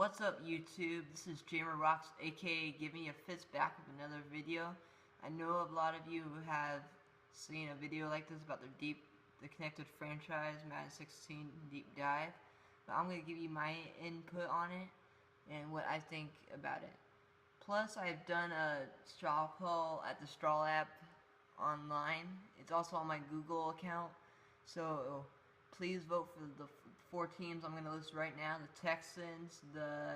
What's up YouTube? This is Jamer Rocks, aka Giving You Fits, back with another video. I know a lot of you have seen a video like this about the connected franchise Madden 16 deep dive, but I'm going to give you my input on it and what I think about it. Plus, I've done a straw poll at the Straw app online. It's also on my Google account, so please vote for the four teams I'm going to list right now: the Texans, the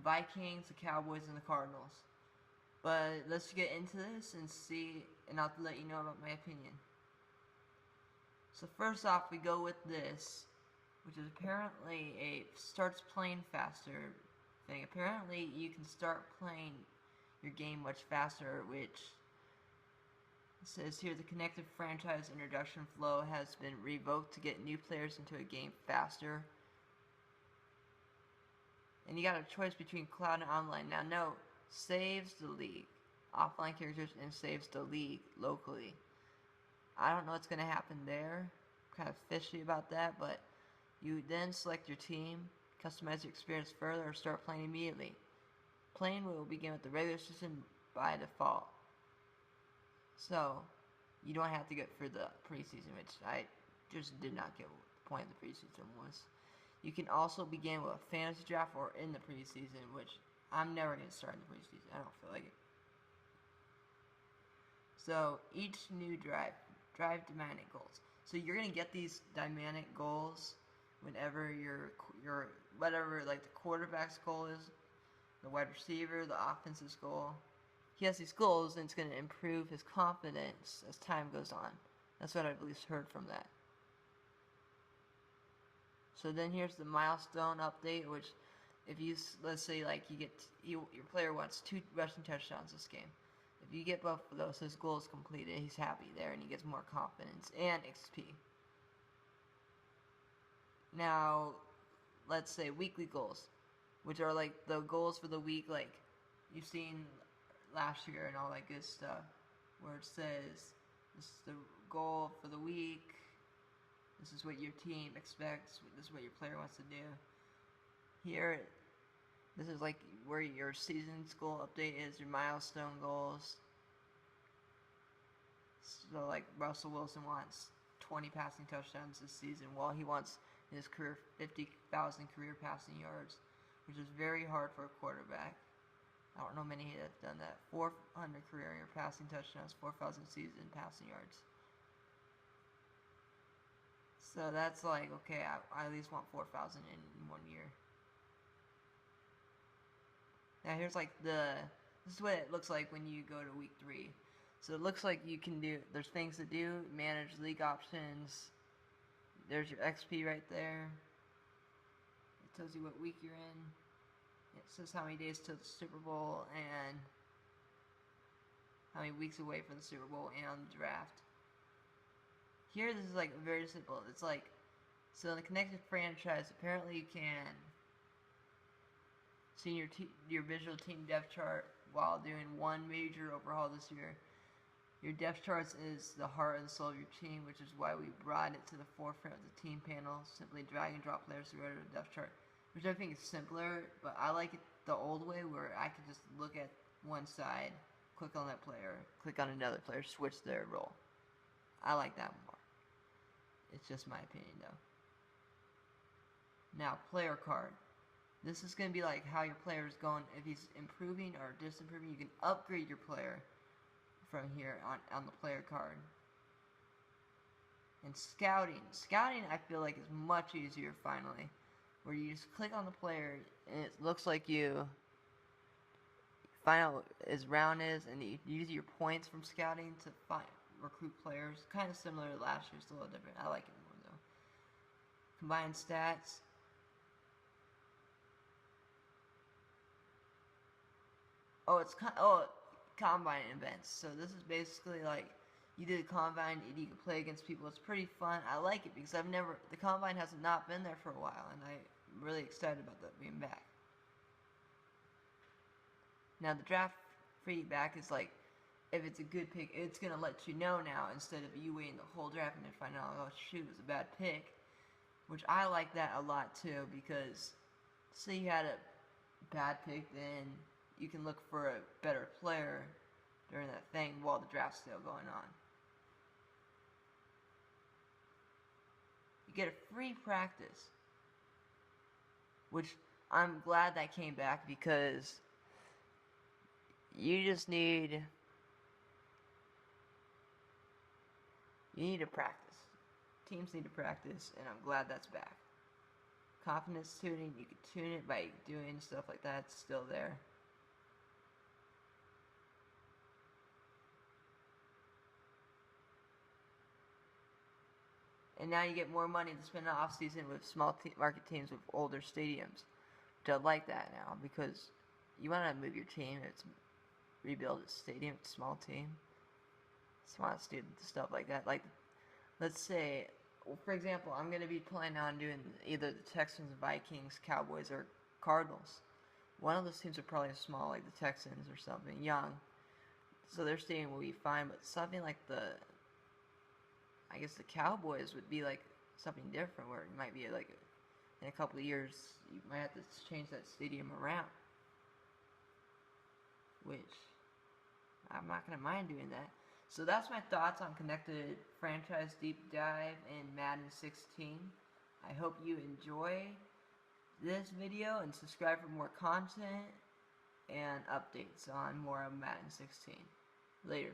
Vikings, the Cowboys, and the Cardinals. But let's get into this and see, and I'll let you know about my opinion. So first off, we go with this, which is apparently a starts playing faster thing. Apparently, you can start playing your game much faster, which it says here the connected franchise introduction flow has been revoked to get new players into a game faster. And you got a choice between cloud and online. Now note, saves the league, offline characters, and saves the league locally. I don't know what's going to happen there. I'm kind of fishy about that, but you then select your team, customize your experience further, or start playing immediately. Playing will begin with the regular season by default. So, you don't have to get for the preseason, which I just did not get what the point of the preseason was. You can also begin with a fantasy draft or in the preseason, which I'm never going to start in the preseason. I don't feel like it. So, each new drive dynamic goals. So, you're going to get these dynamic goals whenever whatever, like the quarterback's goal is, the wide receiver, the offense's goal. He has these goals, and it's going to improve his confidence as time goes on. That's what I've at least heard from that. So then here's the milestone update, which if you, let's say like your player wants 2 rushing touchdowns this game. If you get both of those, his goal is completed. He's happy there, and he gets more confidence and XP. Now, let's say weekly goals, which are like the goals for the week, like you've seen last year and all that good stuff, where it says this is the goal for the week, this is what your team expects, this is what your player wants to do. Here, this is like where your season goal update is, your milestone goals. So like Russell Wilson wants 20 passing touchdowns this season, while he wants in his career 50,000 career passing yards, which is very hard for a quarterback. I don't know many that have done that. 400 career passing touchdowns, 4,000 season passing yards. So that's like, okay, I at least want 4,000 in 1 year. Now here's like this is what it looks like when you go to week 3. So it looks like you can there's things to do, manage league options. There's your XP right there. It tells you what week you're in. It says how many days till the Super Bowl and how many weeks away from the Super Bowl and the draft. Here, this is like very simple. It's like, so in the connected franchise, apparently you can see your visual team depth chart while doing one major overhaul this year. Your depth charts is the heart and soul of your team, which is why we brought it to the forefront of the team panel. Simply drag and drop players to the depth chart, which I think is simpler, but I like it the old way where I can just look at one side, click on that player, click on another player, switch their role. I like that more. It's just my opinion though. Now, player card. This is going to be like how your player is going. If he's improving or disimproving, you can upgrade your player from here on the player card. And scouting. Scouting, I feel like, is much easier finally, where you just click on the player and it looks like you find out what his round is, and you use your points from scouting to recruit players. Kind of similar to last year, it's a little different. I like it more though. Combined stats. Oh, it's combine events. So this is basically like you did a combine and you can play against people. It's pretty fun. I like it because the combine has not been there for a while, and I'm really excited about that being back. Now the draft feedback is like, if it's a good pick, it's gonna let you know now instead of you waiting the whole draft and then finding out, oh shoot, it was a bad pick. Which I like that a lot too, because say you had a bad pick, then you can look for a better player during that thing while the draft's still going on. You get a free practice, which I'm glad that came back, because you just need to practice. Teams need to practice, and I'm glad that's back. Confidence tuning, you can tune it by doing stuff like that, it's still there. And now you get more money to spend in the off-season with small market teams with older stadiums. Which I like that now, because you want to move your team, it's rebuild a stadium, it's a small team. Just want to do stuff like that. Like, let's say, for example, I'm going to be planning on doing either the Texans, Vikings, Cowboys, or Cardinals. One of those teams are probably small, like the Texans or something, young. So their stadium will be fine, but something like the Cowboys would be like something different, where it might be like in a couple of years you might have to change that stadium around, which I'm not going to mind doing that. So that's my thoughts on Connected Franchise Deep Dive in Madden 16. I hope you enjoy this video and subscribe for more content and updates on more of Madden 16. Later.